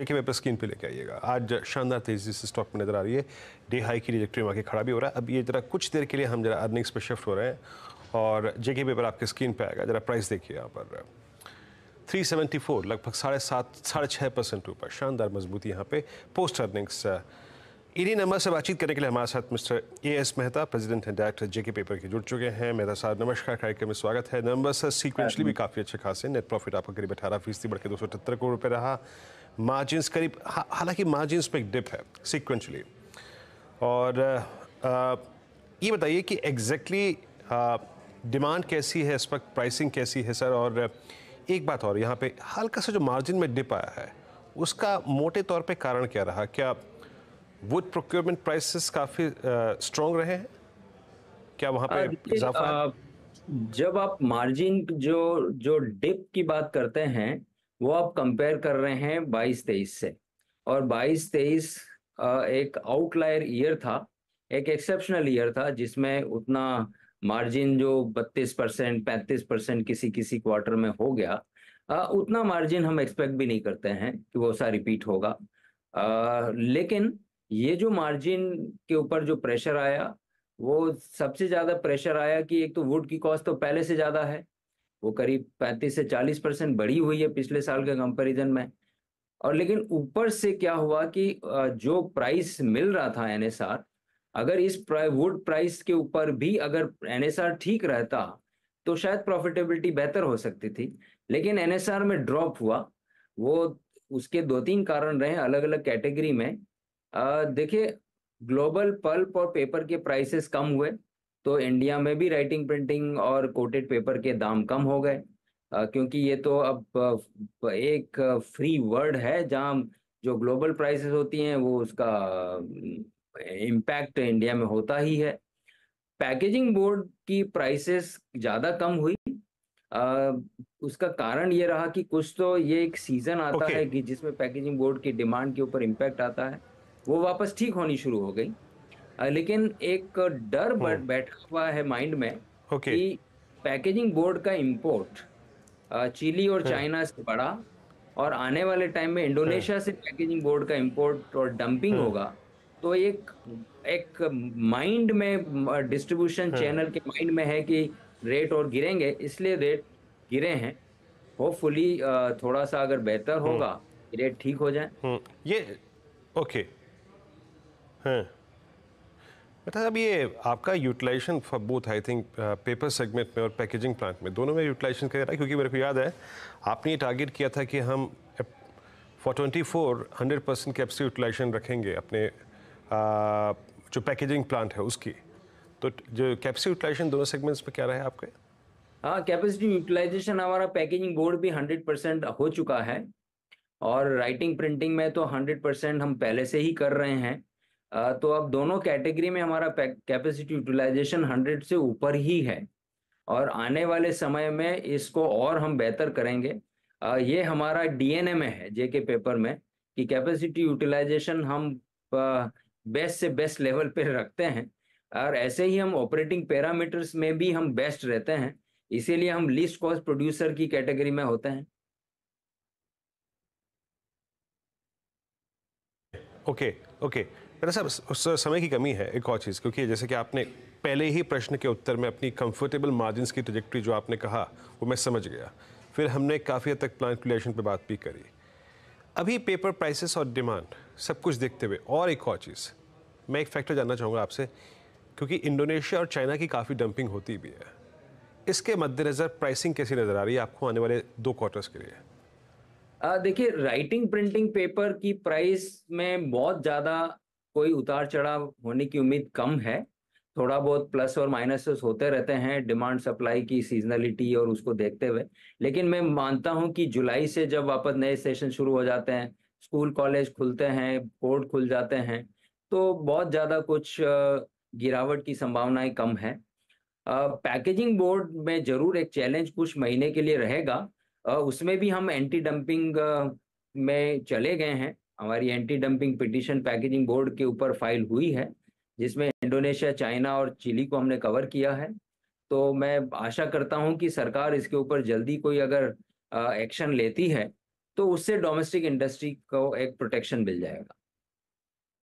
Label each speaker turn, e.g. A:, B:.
A: जेके paper screen पे लेके आइएगा। आज शानदार तेजी से स्टॉक में नजर आ रही है। डे हाई की ट्रैजेक्टरी में आके खड़ा भी हो रहा है। अब ये जरा कुछ देर के लिए हम जरा अर्निंग्स पे शिफ्ट हो रहे हैं और जेके पेपर आपके स्क्रीन पे आएगा। जरा प्राइस देखिए यहाँ पर 374, लगभग 6.5% ऊपर। शानदार मजबूती यहाँ पे पोस्ट अर्निंग्स। इन्हीं नंबर से बातचीत करने के लिए हमारे साथ mister as Mehta, president and director JK paper के जुड़ चुके हैं। मेहता साहब नमस्कार, कार्यक्रम में स्वागत है। नंबर सर सीक्वेंशली भी काफ़ी अच्छे खासे। नेट प्रॉफिट आपका करीब 18% बढ़ के 278 करोड़ रुपए रहा। मार्जिन्स करीब, हालांकि मार्जिन्स में एक डिप है सीक्वेंशली। और ये बताइए कि एग्जैक्टली डिमांड कैसी है इस वक्त, प्राइसिंग कैसी है सर? और एक बात और, यहाँ पे हल्का सा जो मार्जिन में डिप आया है उसका मोटे तौर पे कारण क्या रहा? क्या वुड प्रोक्योरमेंट प्राइसेस काफ़ी स्ट्रॉन्ग रहे हैं? क्या वहाँ पे
B: देखिए,
A: इजाफा है?
B: जब आप मार्जिन जो जो डिप की बात करते हैं वो आप कंपेयर कर रहे हैं 22-23 से। और 22-23 एक आउटलायर ईयर था, एक एक्सेप्शनल ईयर था जिसमें उतना मार्जिन जो 32% 35% किसी किसी क्वार्टर में हो गया, उतना मार्जिन हम एक्सपेक्ट भी नहीं करते हैं कि वो सा रिपीट होगा। लेकिन ये जो मार्जिन के ऊपर जो प्रेशर आया, वो सबसे ज्यादा प्रेशर आया कि एक तो वुड की कॉस्ट तो पहले से ज्यादा है, वो करीब 35 से 40% बढ़ी हुई है पिछले साल के कंपैरिजन में। और लेकिन ऊपर से क्या हुआ कि जो प्राइस मिल रहा था एनएसआर, अगर इस वुड प्राइस के ऊपर भी अगर एनएसआर ठीक रहता तो शायद प्रॉफिटेबिलिटी बेहतर हो सकती थी। लेकिन एनएसआर में ड्रॉप हुआ। वो उसके दो तीन कारण रहे अलग अलग कैटेगरी में। देखिए, ग्लोबल पल्प और पेपर के प्राइसेस कम हुए तो इंडिया में भी राइटिंग प्रिंटिंग और कोटेड पेपर के दाम कम हो गए, क्योंकि ये तो अब एक फ्री वर्ड है जहां जो ग्लोबल प्राइसेस होती हैं वो उसका इम्पैक्ट इंडिया में होता ही है। पैकेजिंग बोर्ड की प्राइसेस ज़्यादा कम हुई। आ, उसका कारण ये रहा कि कुछ तो ये एक सीजन आता
A: ओके।
B: है कि जिसमें पैकेजिंग बोर्ड की डिमांड के ऊपर इम्पैक्ट आता है, वो वापस ठीक होनी शुरू हो गई। लेकिन एक डर बैठा हुआ है माइंड में
A: ओके।
B: कि पैकेजिंग बोर्ड का इंपोर्ट चिली और
A: हाँ,
B: चाइना से बढ़ा, और आने वाले टाइम में
A: हाँ,
B: इंडोनेशिया से पैकेजिंग बोर्ड का इंपोर्ट और डंपिंग
A: हाँ,
B: होगा। तो एक एक माइंड में, डिस्ट्रीब्यूशन
A: हाँ,
B: चैनल के माइंड में है कि रेट और गिरेंगे, इसलिए रेट गिरे हैं। होपफुली थोड़ा सा अगर बेहतर होगा, रेट ठीक हो जाए।
A: ये ओके। हाँ, बता अब ये आपका utilisation for both, I think paper segment में और पैकेजिंग प्लांट में, दोनों में यूटिलाइजेशन क्या रहा है? क्योंकि मेरे को याद है आपने ये टारगेट किया था कि हम फॉर 24 100% कैपेसिटी यूटिलाइजेशन रखेंगे अपने जो पैकेजिंग प्लांट है उसकी। तो जो कैपेसिटी यूटिलाइजेशन दोनों सेगमेंट्स में क्या रहा है आपके?
B: हाँ, कैपेसिटी यूटिलाइजेशन हमारा पैकेजिंग बोर्ड भी 100% हो चुका है, और राइटिंग प्रिंटिंग में तो 100% हम पहले से ही कर रहे हैं। तो अब दोनों कैटेगरी में हमारा कैपेसिटी यूटिलाइजेशन 100 से ऊपर ही है, और आने वाले समय में इसको और हम बेहतर करेंगे। ये हमारा डीएनए में है जेके पेपर में कि कैपेसिटी यूटिलाइजेशन हम बेस्ट से बेस्ट लेवल पे रखते हैं, और ऐसे ही हम ऑपरेटिंग पैरामीटर्स में भी हम बेस्ट रहते हैं। इसीलिए हम लीस्ट कॉस्ट प्रोड्यूसर की कैटेगरी में होते हैं।
A: ओके। ओके, मेरा साहब उस समय की कमी है एक और चीज़, क्योंकि जैसे कि आपने पहले ही प्रश्न के उत्तर में अपनी कंफर्टेबल मार्जिन्स की ट्रजेक्टरी जो आपने कहा वो मैं समझ गया। फिर हमने काफ़ी हद तक प्लांट यूटिलाइजेशन पे बात भी करी। अभी पेपर प्राइसेस और डिमांड सब कुछ देखते हुए और एक और चीज़ मैं एक फैक्टर जानना चाहूँगा आपसे, क्योंकि इंडोनेशिया और चाइना की काफ़ी डंपिंग होती भी है। इसके मद्देनज़र प्राइसिंग कैसी नज़र आ रही है आपको आने वाले 2 क्वार्टर्स के लिए?
B: देखिए, राइटिंग प्रिंटिंग पेपर की प्राइस में बहुत ज़्यादा कोई उतार चढ़ाव होने की उम्मीद कम है। थोड़ा बहुत प्लस और माइनसेस होते रहते हैं डिमांड सप्लाई की सीजनलिटी और उसको देखते हुए। लेकिन मैं मानता हूं कि जुलाई से जब वापस नए सेशन शुरू हो जाते हैं, स्कूल कॉलेज खुलते हैं, बोर्ड खुल जाते हैं, तो बहुत ज़्यादा कुछ गिरावट की संभावनाएं कम है। पैकेजिंग बोर्ड में जरूर एक चैलेंज कुछ महीने के लिए रहेगा। उसमें भी हम एंटी डंपिंग में चले गए हैं। हमारी anti dumping petition packaging board के ऊपर फाइल हुई है, जिसमें इंडोनेशिया, चाइना और चिली को हमने कवर किया है। तो मैं आशा करता हूं कि सरकार इसके ऊपर जल्दी कोई अगर एक्शन लेती है तो उससे डोमेस्टिक इंडस्ट्री को एक प्रोटेक्शन मिल जाएगा।